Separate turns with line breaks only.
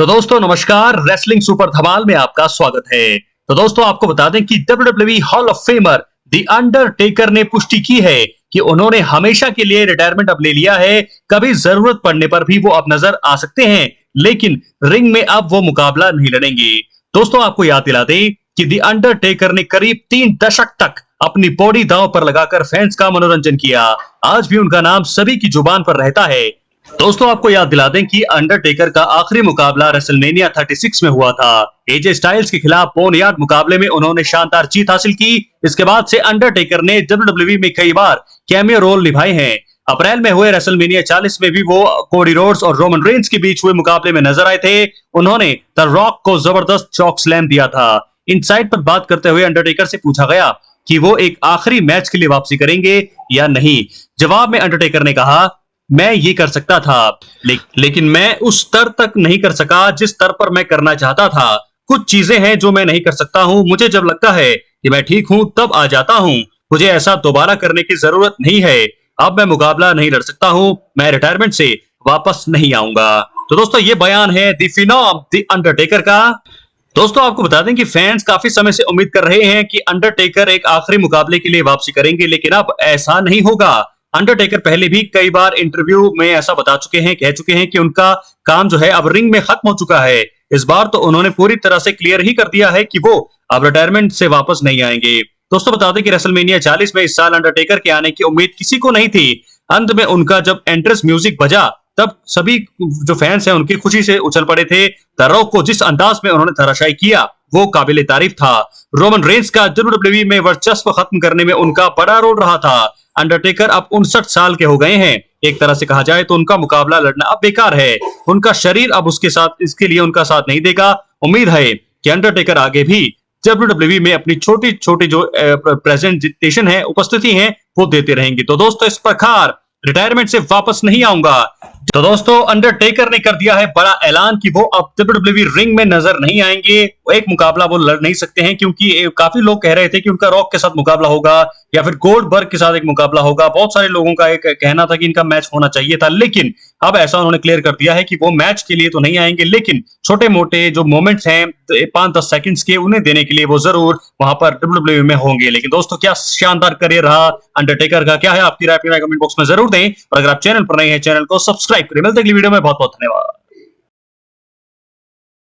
तो दोस्तों नमस्कार, रेसलिंग सुपर धमाल में आपका स्वागत है। तो दोस्तों आपको बता दें कि WWE hall of famer the Undertaker ने पुष्टि की है कि उन्होंने हमेशा के लिए रिटायरमेंट अब ले लिया है। कभी जरूरत पड़ने पर भी वो अब नजर आ सकते हैं, लेकिन रिंग में अब वो मुकाबला नहीं लड़ेंगे। दोस्तों आपको याद दिला दें कि द अंडरटेकर ने करीब 3 दशक तक अपनी बॉडी दांव पर लगाकर फैंस का मनोरंजन किया। आज भी उनका नाम सभी की जुबान पर रहता है। दोस्तों आपको याद दिला दें कि अंडरटेकर का आखिरी मुकाबला रेसलमेनिया 36 में हुआ था। एजे स्टाइल्स के खिलाफ बोनयार्ड मुकाबले में उन्होंने शानदार जीत हासिल की। इसके बाद से अंडरटेकर ने WWE में कई बार कैमियो रोल निभाए हैं। अप्रैल में हुए रेसलमेनिया 40 में भी वो कोडी रोड्स और रोमन रेंस के बीच हुए मुकाबले में नजर आए थे। उन्होंने द रॉक को जबरदस्त चॉक स्लैम दिया था। इनसाइड पर बात करते हुए अंडरटेकर से पूछा गया कि वो एक आखिरी मैच के लिए वापसी करेंगे या नहीं। जवाब में अंडरटेकर ने कहा, मैं ये कर सकता था, लेकिन मैं उस स्तर तक नहीं कर सका जिस स्तर पर मैं करना चाहता था। कुछ चीजें हैं जो मैं नहीं कर सकता हूं। मुझे जब लगता है कि मैं ठीक हूं तब आ जाता हूं। मुझे ऐसा दोबारा करने की जरूरत नहीं है। अब मैं मुकाबला नहीं लड़ सकता हूं। मैं रिटायरमेंट से वापस नहीं आऊंगा। तो दोस्तों ये बयान है द फिनोम द अंडरटेकर का। दोस्तों आपको बता दें कि फैंस काफी समय से उम्मीद कर रहे हैं कि अंडरटेकर एक आखिरी मुकाबले के लिए वापसी करेंगे, लेकिन अब ऐसा नहीं होगा। अंडरटेकर पहले भी कई बार इंटरव्यू में ऐसा बता चुके हैं, कह चुके हैं कि उनका काम जो है अब रिंग में खत्म हो चुका है। इस बार तो उन्होंने पूरी तरह से क्लियर ही कर दिया है कि वो अब रिटायरमेंट से वापस नहीं आएंगे। दोस्तों बता दें कि रेसलमेनिया 40 में इस साल अंडरटेकर के आने की उम्मीद किसी को नहीं थी। अंत में उनका जब एंट्रेंस म्यूजिक बजा तब सभी जो फैंस हैं उनकी खुशी से उछल पड़े थे। द रॉक को जिस अंदाज में उन्होंने धराशायी किया वो काबिले तारीफ था। रोमन रेंस का WWE में वर्चस्व खत्म करने में उनका बड़ा रोल रहा था। अंडरटेकर अब 59 साल के हो गए हैं। एक तरह से कहा जाए तो उनका मुकाबला लड़ना अब बेकार है। उनका शरीर अब इसके लिए उनका साथ नहीं देगा। उम्मीद है कि अंडरटेकर आगे भी WWE में अपनी छोटी छोटी जो प्रेजेंटेशन है, उपस्थिति है, वो देते रहेंगे। तो दोस्तों इस प्रकार रिटायरमेंट से वापस नहीं आऊंगा। तो दोस्तों अंडरटेकर ने कर दिया है बड़ा ऐलान कि वो अब WWE रिंग में नजर नहीं आएंगे। एक मुकाबला वो लड़ नहीं सकते हैं, क्योंकि काफी लोग कह रहे थे कि उनका रॉक के साथ मुकाबला होगा या फिर गोल्डबर्ग के साथ एक मुकाबला होगा। बहुत सारे लोगों का एक कहना था कि इनका मैच होना चाहिए था, लेकिन अब ऐसा उन्होंने क्लियर कर दिया है कि वो मैच के लिए तो नहीं आएंगे, लेकिन छोटे मोटे जो मोमेंट्स हैं 5-10 सेकंड्स के, उन्हें देने के लिए वो जरूर वहां पर WWE में होंगे। लेकिन दोस्तों क्या शानदार करियर रहा अंडरटेकर का। क्या है आपकी राय? अपनी राय कमेंट बॉक्स में जरूर दें, और अगर आप चैनल पर नए हैं चैनल को सब्सक्राइब करें। मिलते हैं अगली वीडियो में। बहुत बहुत धन्यवाद।